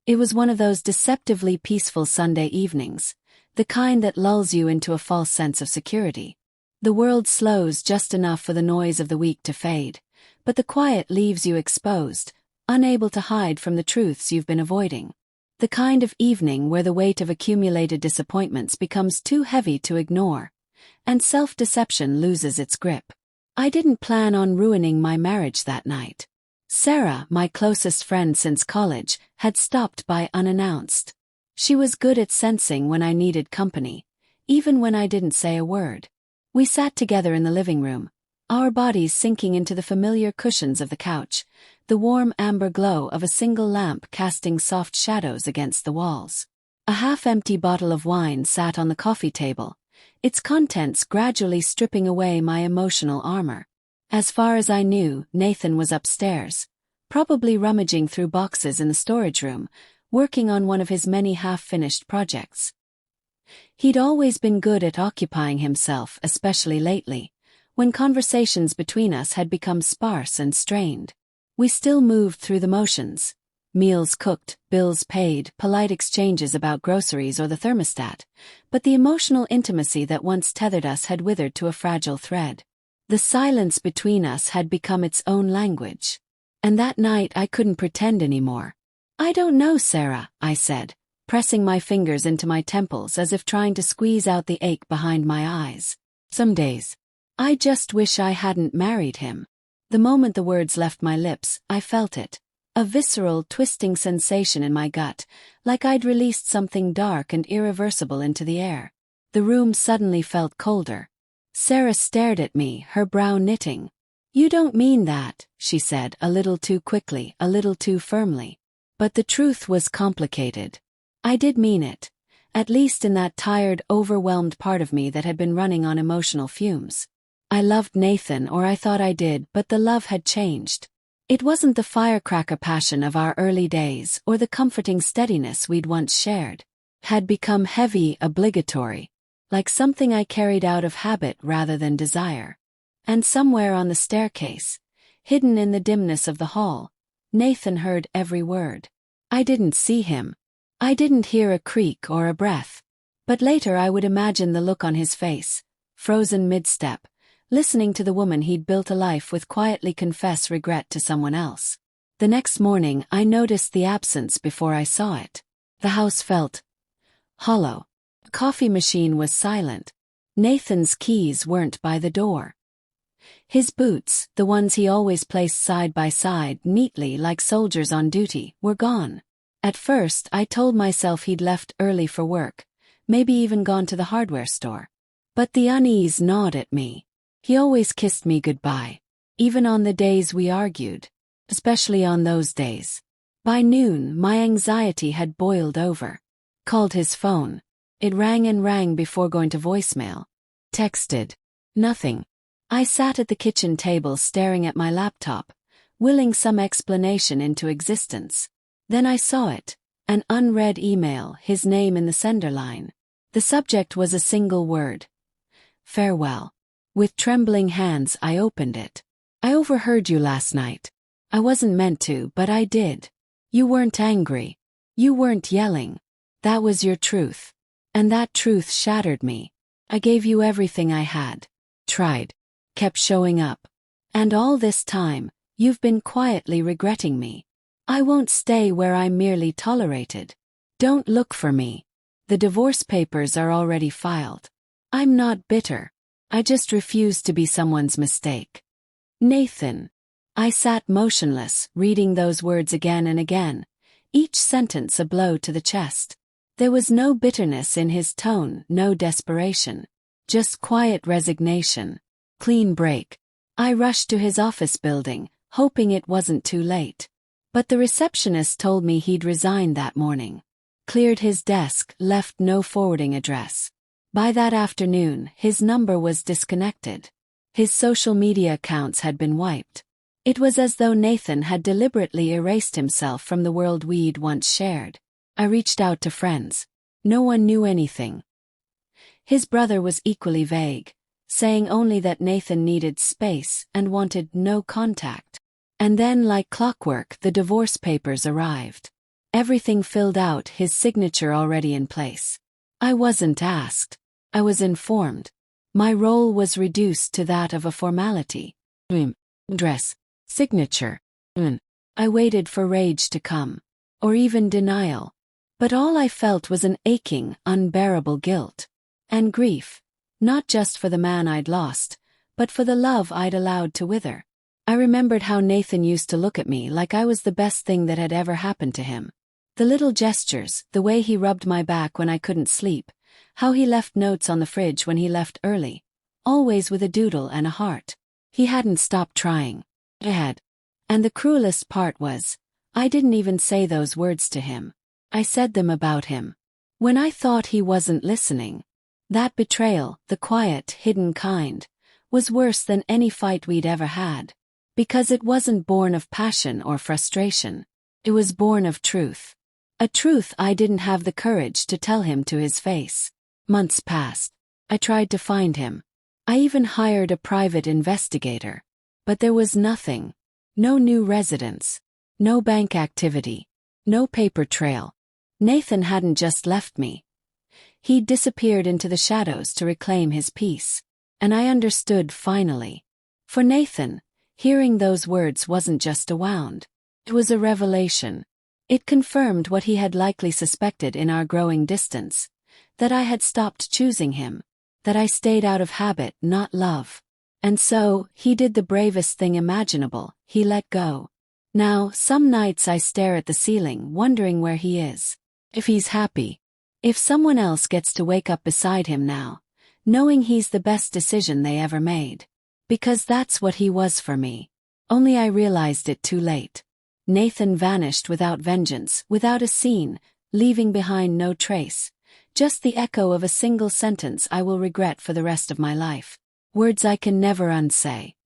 It was one of those deceptively peaceful Sunday evenings, the kind that lulls you into a false sense of security. The world slows just enough for the noise of the week to fade, but the quiet leaves you exposed, unable to hide from the truths you've been avoiding. The kind of evening where the weight of accumulated disappointments becomes too heavy to ignore, and self-deception loses its grip. I didn't plan on ruining my marriage that night. Sarah, my closest friend since college, had stopped by unannounced. She was good at sensing when I needed company, even when I didn't say a word. We sat together in the living room, our bodies sinking into the familiar cushions of the couch, the warm amber glow of a single lamp casting soft shadows against the walls. A half-empty bottle of wine sat on the coffee table, its contents gradually stripping away my emotional armor. As far as I knew, Nathan was upstairs, probably rummaging through boxes in the storage room, working on one of his many half-finished projects. He'd always been good at occupying himself, especially lately, when conversations between us had become sparse and strained. We still moved through the motions. Meals cooked, bills paid, polite exchanges about groceries or the thermostat, but the emotional intimacy that once tethered us had withered to a fragile thread. The silence between us had become its own language. And that night I couldn't pretend anymore. "I don't know, Sarah," I said, pressing my fingers into my temples as if trying to squeeze out the ache behind my eyes. "Some days. I just wish I hadn't married him." The moment the words left my lips, I felt it. A visceral, twisting sensation in my gut, like I'd released something dark and irreversible into the air. The room suddenly felt colder. Sarah stared at me, her brow knitting. "You don't mean that," she said, a little too quickly, a little too firmly. But the truth was complicated. I did mean it, at least in that tired, overwhelmed part of me that had been running on emotional fumes. I loved Nathan, or I thought I did, but the love had changed. It wasn't the firecracker passion of our early days or the comforting steadiness we'd once shared. It had become heavy, obligatory, like something I carried out of habit rather than desire. And somewhere on the staircase, hidden in the dimness of the hall, Nathan heard every word. I didn't see him. I didn't hear a creak or a breath. But later I would imagine the look on his face, frozen mid-step, listening to the woman he'd built a life with quietly confess regret to someone else. The next morning I noticed the absence before I saw it. The house felt hollow. The coffee machine was silent. Nathan's keys weren't by the door. His boots, the ones he always placed side by side neatly like soldiers on duty, were gone. At first I told myself he'd left early for work, maybe even gone to the hardware store. But the unease gnawed at me. He always kissed me goodbye, even on the days we argued, especially on those days. By noon, my anxiety had boiled over. Called his phone. It rang and rang before going to voicemail. Texted. Nothing. I sat at the kitchen table staring at my laptop, willing some explanation into existence. Then I saw it. An unread email, his name in the sender line. The subject was a single word. Farewell. With trembling hands I opened it. "I overheard you last night. I wasn't meant to, but I did. You weren't angry. You weren't yelling. That was your truth. And that truth shattered me. I gave you everything I had. Tried. Kept showing up. And all this time, you've been quietly regretting me. I won't stay where I'm merely tolerated. Don't look for me. The divorce papers are already filed. I'm not bitter. I just refuse to be someone's mistake. Nathan." I sat motionless, reading those words again and again, each sentence a blow to the chest. There was no bitterness in his tone, no desperation. Just quiet resignation. Clean break. I rushed to his office building, hoping it wasn't too late. But the receptionist told me he'd resigned that morning. Cleared his desk, left no forwarding address. By that afternoon, his number was disconnected. His social media accounts had been wiped. It was as though Nathan had deliberately erased himself from the world we'd once shared. I reached out to friends. No one knew anything. His brother was equally vague, saying only that Nathan needed space and wanted no contact. And then, like clockwork, the divorce papers arrived. Everything filled out, his signature already in place. I wasn't asked. I was informed. My role was reduced to that of a formality. Dress. Signature. I waited for rage to come. Or even denial. But all I felt was an aching, unbearable guilt. And grief. Not just for the man I'd lost, but for the love I'd allowed to wither. I remembered how Nathan used to look at me like I was the best thing that had ever happened to him. The little gestures, the way he rubbed my back when I couldn't sleep, how he left notes on the fridge when he left early, always with a doodle and a heart. He hadn't stopped trying. I had. And the cruelest part was, I didn't even say those words to him. I said them about him. When I thought he wasn't listening. That betrayal, the quiet, hidden kind, was worse than any fight we'd ever had. Because it wasn't born of passion or frustration. It was born of truth. A truth I didn't have the courage to tell him to his face. Months passed. I tried to find him. I even hired a private investigator. But there was nothing. No new residence. No bank activity. No paper trail. Nathan hadn't just left me. He'd disappeared into the shadows to reclaim his peace. And I understood finally. For Nathan, hearing those words wasn't just a wound. It was a revelation. It confirmed what he had likely suspected in our growing distance. That I had stopped choosing him. That I stayed out of habit, not love. And so, he did the bravest thing imaginable, he let go. Now, some nights I stare at the ceiling wondering where he is. If he's happy. If someone else gets to wake up beside him now, knowing he's the best decision they ever made. Because that's what he was for me. Only I realized it too late. Nathan vanished without vengeance, without a scene, leaving behind no trace. Just the echo of a single sentence I will regret for the rest of my life. Words I can never unsay.